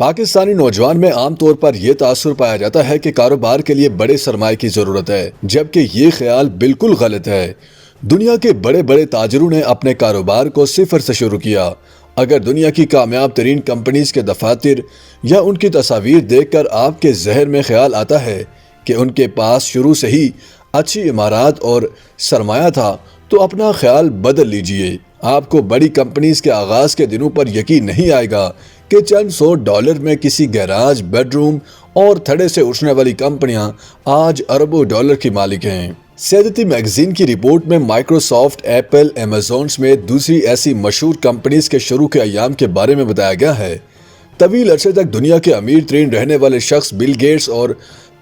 پاکستانی نوجوان میں عام طور پر یہ تاثر پایا جاتا ہے کہ کاروبار کے لیے بڑے سرمائے کی ضرورت ہے، جبکہ یہ خیال بالکل غلط ہے۔ دنیا کے بڑے بڑے تاجروں نے اپنے کاروبار کو صفر سے شروع کیا۔ اگر دنیا کی کامیاب ترین کمپنیز کے دفاتر یا ان کی تصاویر دیکھ کر آپ کے ذہن میں خیال آتا ہے کہ ان کے پاس شروع سے ہی اچھی عمارات اور سرمایہ تھا، تو اپنا خیال بدل لیجئے۔ آپ کو بڑی کمپنیز کے آغاز کے دنوں پر یقین نہیں آئے گا کہ چند $100 میں کسی گیراج، بیڈ روم اور تھڑے سے اٹھنے والی کمپنیاں آج اربوں ڈالر کی مالک ہیں۔ سیدتی میگزین کی رپورٹ میں مائیکروسافٹ، ایپل، ایمیزون سمیت دوسری ایسی مشہور کمپنیز کے شروع کے ایام کے بارے میں بتایا گیا ہے۔ طویل عرصے تک دنیا کے امیر ترین رہنے والے شخص بل گیٹس اور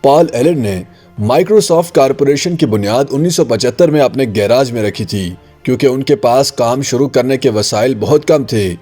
پال ایلن نے مائیکروسافٹ کارپوریشن کی بنیاد 1975 میں اپنے گیراج میں رکھی تھی، کیونکہ ان کے پاس کام شروع کرنے کے وسائل بہت کم تھے۔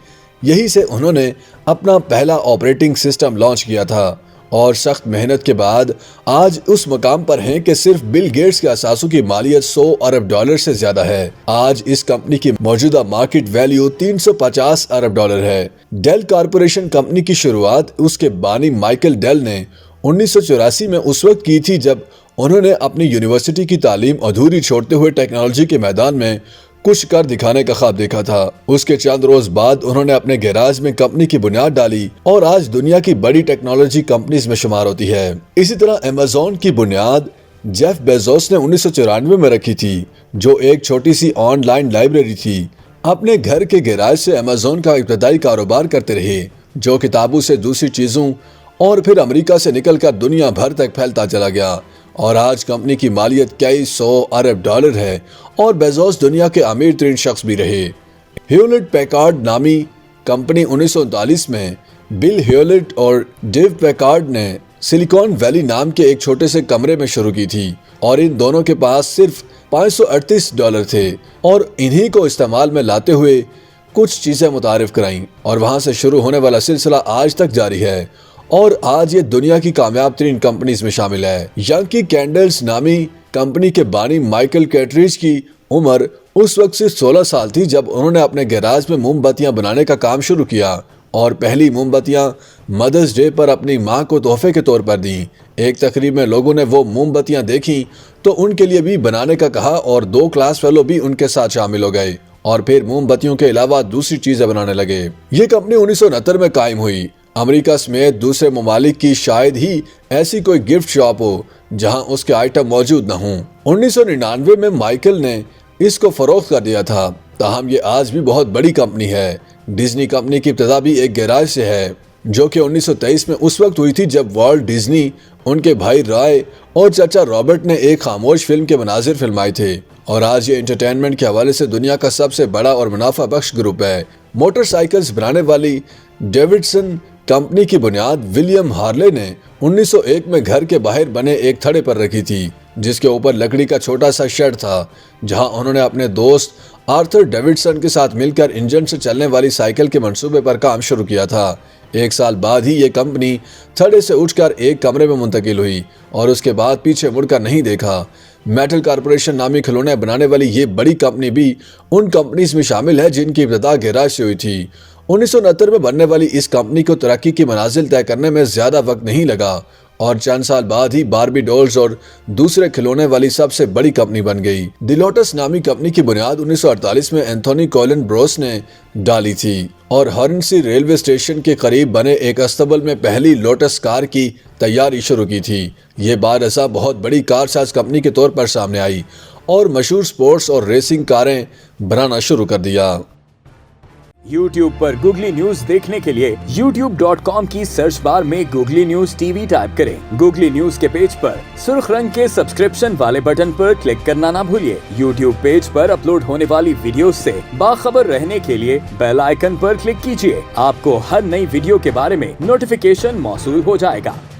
یہی سے انہوں نے اپنا پہلا آپریٹنگ سسٹم لانچ کیا تھا اور سخت محنت کے بعد آج اس مقام پر ہیں کہ صرف بل گیٹس کے اثاثوں کی مالیت $100 ارب سے زیادہ ہے۔ آج اس کمپنی کی موجودہ مارکیٹ ویلیو $350 ارب ہے۔ ڈیل کارپوریشن کمپنی کی شروعات اس کے بانی مائیکل ڈیل نے 1984 میں اس وقت کی تھی جب انہوں نے اپنی یونیورسٹی کی تعلیم ادھوری چھوڑتے ہوئے ٹیکنالوجی کے میدان میں کچھ کر دکھانے کا خواب دیکھا تھا۔ اس کے چند روز بعد انہوں نے اپنے گیراج میں کمپنی کی بنیاد ڈالی اور آج دنیا کی بڑی ٹیکنالوجی کمپنیز میں شمار ہوتی ہے۔ اسی طرح ایمیزون کی بنیاد جیف بیزوس نے 1994 میں رکھی تھی، جو ایک چھوٹی سی آن لائن لائبریری تھی۔ اپنے گھر کے گیراج سے ایمیزون کا ابتدائی کاروبار کرتے رہے، جو کتابوں سے دوسری چیزوں اور پھر امریکہ سے نکل کر دنیا بھر تک پھیلتا چلا گیا، اور آج کمپنی کی مالیت کئی $100 ارب ہے اور بیزوس دنیا کے امیر ترین شخص بھی رہے۔ ہیولٹ پیکارڈ نامی کمپنی 1939 میں بل ہیولٹ اور ڈیو پیکارڈ نے سلیکون ویلی نام کے ایک چھوٹے سے کمرے میں شروع کی تھی، اور ان دونوں کے پاس صرف $538 تھے، اور انہی کو استعمال میں لاتے ہوئے کچھ چیزیں متعارف کرائیں، اور وہاں سے شروع ہونے والا سلسلہ آج تک جاری ہے، اور آج یہ دنیا کی کامیاب ترین کمپنیز میں شامل ہے۔ ینکی کینڈلز نامی کمپنی کے بانی مائیکل کیٹریج کی عمر اس وقت صرف 16 سال تھی جب انہوں نے اپنے گیراج میں موم بتیاں بنانے کا کام شروع کیا، اور پہلی موم بتیاں مدرز ڈے پر اپنی ماں کو تحفے کے طور پر دیں۔ ایک تقریب میں لوگوں نے وہ موم بتیاں دیکھیں تو ان کے لیے بھی بنانے کا کہا، اور 2 کلاس فیلو بھی ان کے ساتھ شامل ہو گئے، اور پھر موم بتیوں کے علاوہ دوسری چیزیں بنانے لگے۔ یہ کمپنی 1969 میں قائم ہوئی۔ امریکہ سمیت دوسرے ممالک کی شاید ہی ایسی کوئی گفٹ شاپ ہو جہاں اس کے آئٹم موجود نہ ہوں۔ 1999 میں مائیکل نے اس کو فروخت کر دیا تھا، تاہم یہ آج بھی بہت بڑی کمپنی ہے۔ ڈزنی کمپنی کی ابتدا بھی ایک گیراج سے ہے، جو کہ 1923 میں اس وقت ہوئی تھی جب والٹ ڈزنی، ان کے بھائی رائے اور چچا رابرٹ نے ایک خاموش فلم کے مناظر فلمائے تھے، اور آج یہ انٹرٹینمنٹ کے حوالے سے دنیا کا سب سے بڑا اور منافع بخش گروپ ہے۔ موٹر سائیکلز بنانے والی ڈیوڈسن کمپنی کی بنیاد ولیم ہارلے نے 1901 میں گھر کے باہر بنے ایک تھڑے پر رکھی تھی، جس کے اوپر لکڑی کا چھوٹا سا شیڈ تھا، جہاں انہوں نے اپنے دوست آرتھر ڈیوڈسن کے ساتھ مل کر انجن سے چلنے والی سائیکل کے منصوبے پر کام شروع کیا تھا۔ 1 سال بعد ہی یہ کمپنی تھڑے سے اٹھ کر ایک کمرے میں منتقل ہوئی، اور اس کے بعد پیچھے مڑ کر نہیں دیکھا۔ میٹل کارپوریشن نامی کھلونے بنانے والی یہ بڑی کمپنی بھی ان کمپنیز میں شامل ہے جن کی ابتدا گیراج سے ہوئی تھی۔ 1969 میں بننے والی اس کمپنی کو ترقی کی منازل طے کرنے میں زیادہ وقت نہیں لگا، اور چند سال بعد ہی باربی ڈولز اور دوسرے کھلونے والی سب سے بڑی کمپنی بن گئی۔ دی لوٹس نامی کمپنی کی بنیاد 1948 میں اینتھونی کولن بروس نے ڈالی تھی، اور ہارنسی ریلوے اسٹیشن کے قریب بنے ایک استبل میں پہلی لوٹس کار کی تیاری شروع کی تھی۔ یہ بعد ازاں بہت بڑی کار ساز کمپنی کے طور پر سامنے آئی اور مشہور سپورٹس اور ریسنگ کاریں بنانا شروع کر دیا۔ YouTube پر گوگلی نیوز دیکھنے کے لیے youtube.com کی سرچ بار میں googly news T V type کریں۔ گوگلی نیوز کے پیج پر سرخ رنگ کے سبسکرپشن والے بٹن پر کلک کرنا نہ بھولیے۔ YouTube پیج پر اپلوڈ ہونے والی ویڈیوز سے باخبر رہنے کے لیے بیل آئیکن پر کلک کیجیے۔ آپ کو ہر نئی ویڈیو کے بارے میں نوٹیفیکیشن موصول ہو جائے گا۔